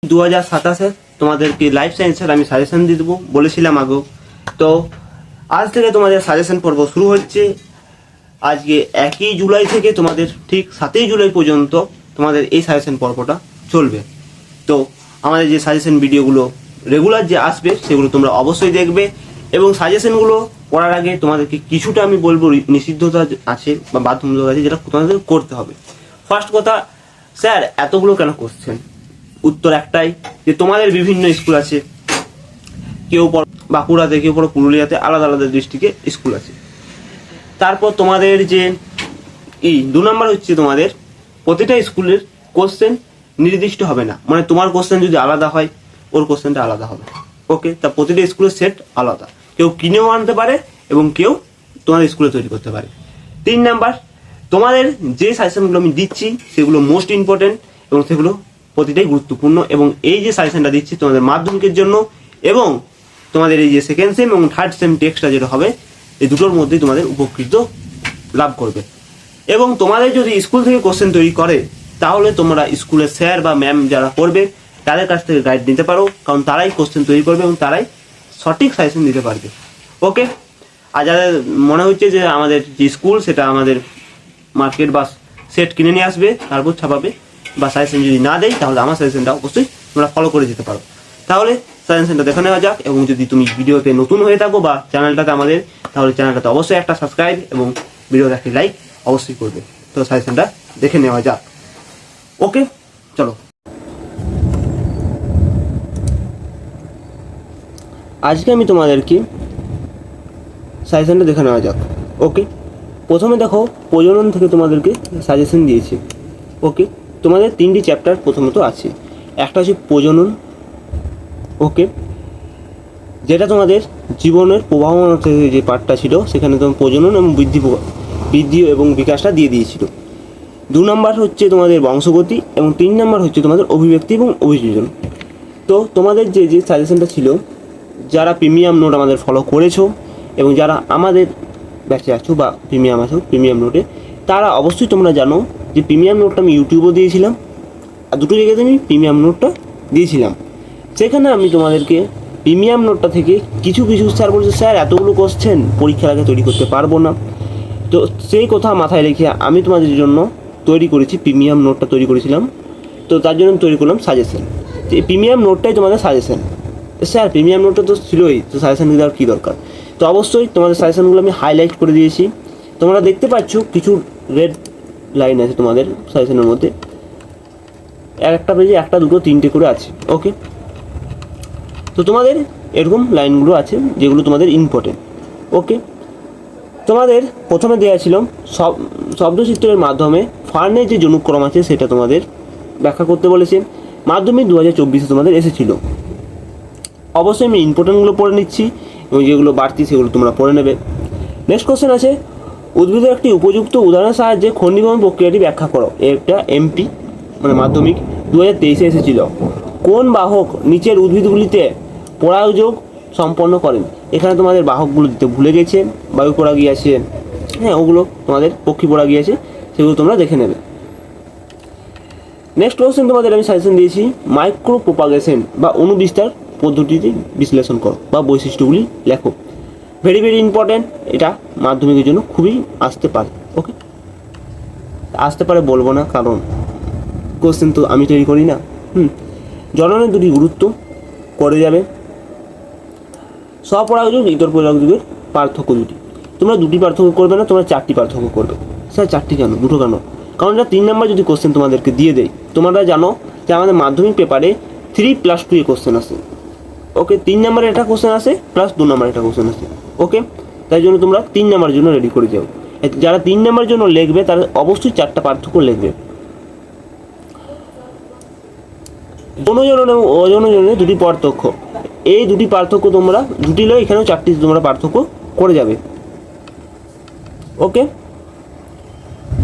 2027 তোমাদেরকে লাইফ সায়েন্সের আমি সাজেশন দিয়ে দেবো বলেছিলাম আগেও। তো আজ থেকে তোমাদের সাজেশন পর্ব শুরু হচ্ছে। আজকে 1 জুলাই থেকে তোমাদের ঠিক 7 জুলাই পর্যন্ত তোমাদের এই সাজেশন পর্বটা চলবে। তো আমাদের যে সাজেশন ভিডিওগুলো রেগুলার যে আসবে সেগুলো তোমরা অবশ্যই দেখবে, এবং সাজেশনগুলো করার আগে তোমাদেরকে কিছুটা আমি বলবো নিষিদ্ধতা আছে বা বাধ্যতামূলক আছে, যেটা তোমাদের করতে হবে। ফার্স্ট কথা, স্যার এতগুলো কেন কোশ্চেন? উত্তর একটাই, যে তোমাদের বিভিন্ন স্কুল আছে, কেউ পড়ো বাঁকুড়াতে, কেউ পড়ো পুরুলিয়াতে, আলাদা আলাদা ডিস্ট্রিক্টে স্কুল আছে। তারপর তোমাদের যে 2 নম্বর হচ্ছে তোমাদের প্রতিটা স্কুলের কোশ্চেন নির্দিষ্ট হবে না, মানে তোমার কোশ্চেন যদি আলাদা হয় ওর কোশ্চেনটা আলাদা হবে। ওকে, তা প্রতিটা স্কুলের সেট আলাদা, কেউ কিনেও আনতে পারে এবং কেউ তোমাদের স্কুলে তৈরি করতে পারে। 3 নাম্বার, তোমাদের যে সাজেশনগুলো আমি দিচ্ছি সেগুলো মোস্ট ইম্পর্টেন্ট এবং সেগুলো প্রতিটাই গুরুত্বপূর্ণ, এবং এই যে সাজেশনটা দিচ্ছি তোমাদের মাধ্যমিকের জন্য এবং তোমাদের এই যে সেকেন্ড সেম এবং থার্ড সেম টেক্সটটা যেটা হবে, এই দুটোর মধ্যেই তোমাদের উপকৃত লাভ করবে। এবং তোমাদের যদি স্কুল থেকে কোশ্চেন তৈরি করে তাহলে তোমরা স্কুলের স্যার বা ম্যাম যারা করবে তাদের কাছ থেকে গাইড নিতে পারো, কারণ তারাই কোশ্চেন তৈরি করবে এবং তারাই সঠিক সাজেশন দিতে পারবে। ওকে, আর যাদের মনে হচ্ছে যে আমাদের যে স্কুল সেটা আমাদের মার্কেট বা সেট কিনে নিয়ে আসবে তারপর ছাপাবে, বা সাজেশন যদি না দেয় তাহলে আমার সাজেশনটা অবশ্যই তোমরা ফলো করে যেতে পারো। তাহলে সাজেশনটা দেখে নেওয়া যাক, এবং যদি তুমি ভিডিওতে নতুন হয়ে থাকো বা চ্যানেলটাতে আমাদের, তাহলে চ্যানেলটাতে অবশ্যই একটা সাবস্ক্রাইব এবং ভিডিওতে একটি লাইক অবশ্যই করবে। তো সাজেশনটা দেখে নেওয়া যাক। ওকে, চলো। আজকে আমি তোমাদেরকে সাজেশনটা দেখে নেওয়া যাক। ওকে, প্রথমে দেখো প্রজনন থেকে তোমাদেরকে সাজেশন দিয়েছি। ওকে, তোমাদের 3টি চ্যাপ্টার প্রথমত আছে। একটা হচ্ছে প্রজনন, ওকে, যেটা তোমাদের জীবনের প্রবাহমান থেকে যে পার্টটা ছিল সেখানে তোমার প্রজনন এবং বৃদ্ধি এবং বিকাশটা দিয়ে দিয়েছিল। 2 নম্বর হচ্ছে তোমাদের বংশগতি, এবং 3 নম্বর হচ্ছে তোমাদের অভিব্যক্তি এবং অভিযোজন। তো তোমাদের যে যে সাজেশনটা ছিল, যারা প্রিমিয়াম নোট আমাদের ফলো করেছো এবং যারা আমাদের ব্যাচে আছো বা প্রিমিয়াম আছো প্রিমিয়াম নোটে, তারা অবশ্যই তোমরা জানো যে প্রিমিয়াম নোটটা আমি ইউটিউবেও দিয়েছিলাম, আর দুটো জায়গাতে আমি প্রিমিয়াম নোটটা দিয়েছিলাম। সেখানে আমি তোমাদেরকে প্রিমিয়াম নোটটা থেকে কিছু স্যার বলছে, স্যার এতগুলো কোশ্চেন পরীক্ষার আগে তৈরি করতে পারবো না। তো সেই কথা মাথায় রেখে আমি তোমাদের জন্য তৈরি করেছি প্রিমিয়াম নোটটা তৈরি করেছিলাম। তো তার জন্য তৈরি করলাম সাজেশন। তো এই প্রিমিয়াম নোটটাই তোমাদের সাজেশন। স্যার প্রিমিয়াম নোটটা তো ছিলই, তো সাজেশন দেওয়ার কী দরকার? তো অবশ্যই তোমাদের সাজেশনগুলো আমি হাইলাইট করে দিয়েছি। তোমরা দেখতে পাচ্ছ কিছু রেড লাইন আছে তোমাদের সাজেশনের মধ্যে, একটা পেজে 1, 2, 3টে করে আছে। ওকে, তো তোমাদের এরকম লাইনগুলো আছে যেগুলো তোমাদের ইম্পর্টেন্ট। ওকে, তোমাদের প্রথমে দেওয়া ছিল শব্দচিত্রের মাধ্যমে ফার্নের যে জনুক্রম আছে সেটা তোমাদের ব্যাখ্যা করতে বলেছে। মাধ্যমিক 2024 তোমাদের এসেছিল। অবশ্যই আমি ইম্পর্টেন্টগুলো পড়ে নিচ্ছি এবং যেগুলো বাড়তি সেগুলো তোমরা পড়ে নেবে। নেক্সট কোশ্চেন আছে, উদ্ভিদের একটি উপযুক্ত উদাহরণের সাহায্যে খণ্ডীভবন প্রক্রিয়াটি ব্যাখ্যা করো। এটা এমপি মানে মাধ্যমিক 2023 এসেছিল। কোন বাহক নিচের উদ্ভিদগুলিতে পরাগযোগ সম্পন্ন করেন? এখানে তোমাদের বাহকগুলো দিতে ভুলে গেছে, বায়ু পরাগী আছে, হ্যাঁ ওগুলো তোমাদের পক্ষী পরাগী আছে, সেগুলো তোমরা দেখে নেবে। নেক্সট কোশ্চেন তোমাদের আমি সাজেশন দিয়েছি, মাইক্রো প্রোপাগেশন বা অনুবিস্তার পদ্ধতিতে বিশ্লেষণ করো বা বৈশিষ্ট্যগুলি লেখো। ভেরি ভেরি ইম্পর্টেন্ট, এটা মাধ্যমিকের জন্য খুবই আসতে পারে। ওকে, আসতে পারে বলবো না, কারণ কোশ্চেন তো আমি তৈরি করি না। জননের 2টি গুরুত্ব করে যাবে। স্বপরাগযোগ ইতর পরাগযোগের পার্থক্য 2টি। তোমরা 2টি পার্থক্য করবে না, তোমরা 4টি পার্থক্য করবে। স্যার 4টি কেন, 2টো কেন? কারণ এটা 3 নম্বর যদি কোশ্চেন তোমাদেরকে দিয়ে দেয়, তোমরা জানো যে আমাদের মাধ্যমিক পেপারে 3+2 কোশ্চেন আসে। ওকে, 3 নম্বরে একটা কোশ্চেন আসে প্লাস 2 নম্বরে একটা কোশ্চেন আসে। ওকে, তাই জন্য তোমরা 3 নম্বরের জন্য রেডি করে যাও। যারা 3 নম্বরের জন্য লিখবে তারা অবশ্যই 4টা পার্থক্য লিখবে। জনজন এবং অজনজনের 2টি পার্থক্য, এই 2টি পার্থক্য তোমরা জুটিলেও এখানেও 4টি তোমরা পার্থক্য করে যাবে। ওকে,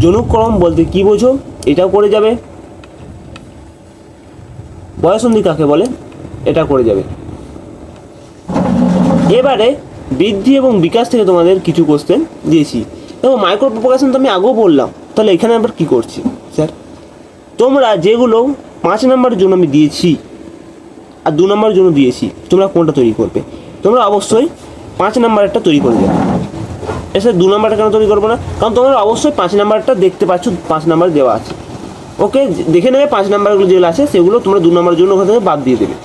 জনুক্রম বলতে কি বোঝো এটাও করে যাবে। বয়সন্ধি কাকে বলে এটা করে যাবে। এবারে বৃদ্ধি এবং বিকাশ থেকে তোমাদের কিছু কোশ্চেন দিয়েছি। দেখো মাইক্রো প্রোপাগেশন তো আমি আগেও বললাম, তাহলে এখানে আবার কী করছি? স্যার তোমরা যেগুলো 5 নম্বরের জন্য আমি দিয়েছি আর 2 নম্বরের জন্য দিয়েছি, তোমরা কোনটা তৈরি করবে? তোমরা অবশ্যই 5 নাম্বারটা তৈরি করে দেবে। এসে 2 নাম্বারটা কেন তৈরি করবো না? কারণ তোমরা অবশ্যই 5 নাম্বারটা দেখতে পাচ্ছ, 5 নাম্বার দেওয়া আছে। ওকে, দেখে নেবে 5 নাম্বারগুলো যেগুলো আছে সেগুলো তোমরা 2 নাম্বারের জন্য ওখান থেকে বাদ দিয়ে দেবে।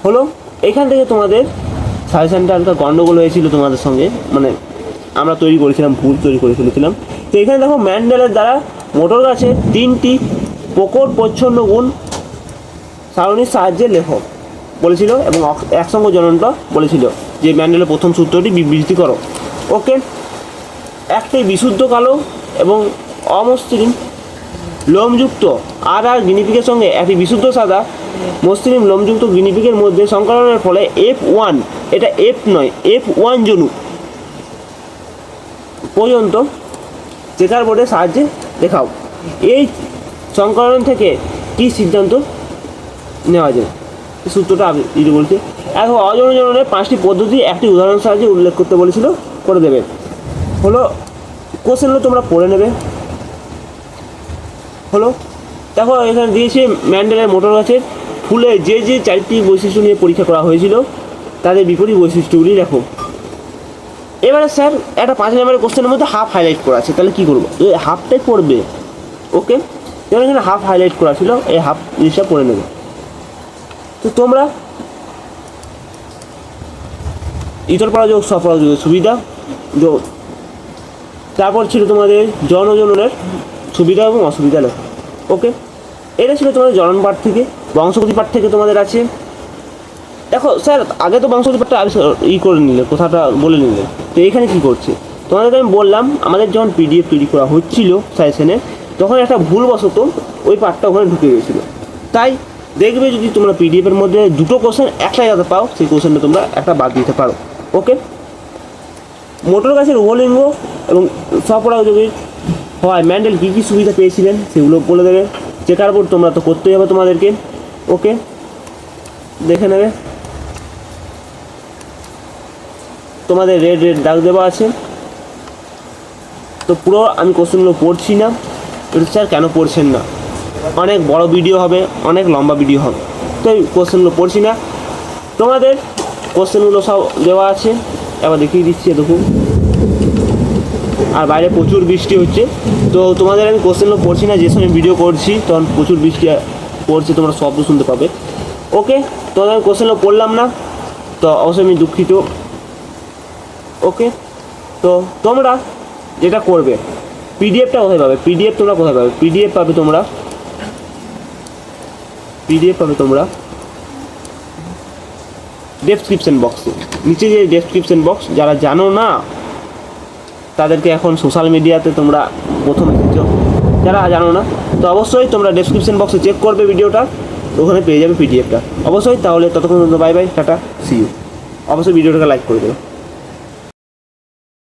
হলো, এখান থেকে তোমাদের সাজেশনটা হালকা গন্ডগোল হয়েছিল তোমাদের সঙ্গে, মানে আমরা তৈরি করেছিলাম, ভুল তৈরি করে ফেলেছিলাম। তো এখানে দেখো ম্যান্ডেলের দ্বারা মোটর গাছের 3টি প্রকট প্রচ্ছন্ন গুণ সারণীর সাহায্যে লেখো বলেছিল, এবং একসঙ্গ জননটা বলেছিল যে ম্যান্ডেলের প্রথম সূত্রটি বিবৃতি করো। ওকে, একটি বিশুদ্ধ কালো এবং অমসৃণ লোমযুক্ত আর গিনিপিগের সঙ্গে একটি বিশুদ্ধ সাদা মসৃণ লোমযুক্ত গিনিপিগের মধ্যে সংকরণের ফলে F1, এটা F নয়, F1 জনু পর্যন্ত চেকার বোর্ডের সাহায্যে দেখাও। এই সংকরণ থেকে কী সিদ্ধান্ত নেওয়া যায়? সূত্রটা আমি বলছি। এখন অজনন জননের 5টি পদ্ধতি একটি উদাহরণের সাহায্যে উল্লেখ করতে বলেছিল, করে দেবে। হলো, কোশ্চেনগুলো তোমরা পড়ে নেবে। হলো, দেখো এখানে দিয়েছে ম্যান্ডেলের মোটর গাছের ফুলে যে 4টি বৈশিষ্ট্য নিয়ে পরীক্ষা করা হয়েছিল তাদের বিপরীত বৈশিষ্ট্যগুলি দেখো। এবারে স্যার একটা 5 নাম্বারের কোশ্চেনের মধ্যে হাফ হাইলাইট করা আছে, তাহলে কী করবো? হাফটাই পড়বে। ওকে, যেমন এখানে হাফ হাইলাইট করা ছিল, এই হাফ জিনিসটা পড়ে নেবে। তো তোমরা ইতর পরাযোগ স্বপরাযোগের সুবিধা, তারপর ছিল তোমাদের জনজননের সুবিধা এবং অসুবিধা লেখা। ওকে, এটা ছিল তোমাদের জনন পাঠ থেকে। বংশগতি পাঠ থেকে তোমাদের আছে, দেখো স্যার আগে তো বংশগতি পাঠটা করে নিলে, কথাটা বলে নিলে, তো এখানে কী করছে তোমাদেরকে আমি বললাম, আমাদের যখন PDF তৈরি করা হচ্ছিল সাজেশনে, তখন একটা ভুলবশত ওই পাঠটা ওখানে ঢুকে গেছিলো। তাই দেখবে যদি তোমরা PDF-এর মধ্যে 2টো কোশ্চেন একটা যাতে পাও, সেই কোশ্চেনটা তোমরা একটা বাদ দিতে পারো। ওকে, মোটর গাছের উভলিঙ্গ এবং স্বপরাগযোগী হয় ম্যান্ডেল কী কী সুবিধা পেয়েছিলেন সেগুলো বলে দেবে। চেকার বোর্ড তোমরা তো করতেই হবে তোমাদেরকে। ওকে, দেখে নেবে, তোমাদের রেড দাগ দেওয়া আছে। তো পুরো আমি কোশ্চেনগুলো পড়ছি না, স্যার কেন পড়ছেন না? অনেক বড় ভিডিও হবে, অনেক লম্বা ভিডিও হবে, তো এই কোশ্চেনগুলো পড়ছি না। তোমাদের কোশ্চেনগুলো সব দেওয়া আছে, এবার দেখিয়ে দিচ্ছি, দেখুন। আর বাইরে প্রচুর বৃষ্টি হচ্ছে, তো তোমাদের আমি কোশ্চেনগুলো পড়ছি না, যে সময় ভিডিও করছি তখন প্রচুর বৃষ্টি পড়ছে, তোমরা শব্দ শুনতে পাবে। ওকে, তোমাদের আমি কোশ্চেনগুলো পড়লাম না, তো অবশ্যই আমি দুঃখিত। ওকে, তো তোমরা যেটা করবে, PDF-টা কোথায় পাবে? PDF তোমরা কোথায় পাবে? PDF পাবে তোমরা ডেসক্রিপশন বক্সে, নিচে যে ডেসক্রিপশন বক্স, যারা জানো না তাদেরকে এখন সোশ্যাল মিডিয়াতে তোমরা প্রথম এসেছো, যারা জানো না তো অবশ্যই তোমরা ডেসক্রিপশন বক্সে চেক করবে ভিডিওটা, ওখানে পেয়ে যাবে PDF-টা অবশ্যই। তাহলে ততক্ষণ বাই বাই, টাটা, সি ইউ। অবশ্যই ভিডিওটাকে লাইক করে দেবে।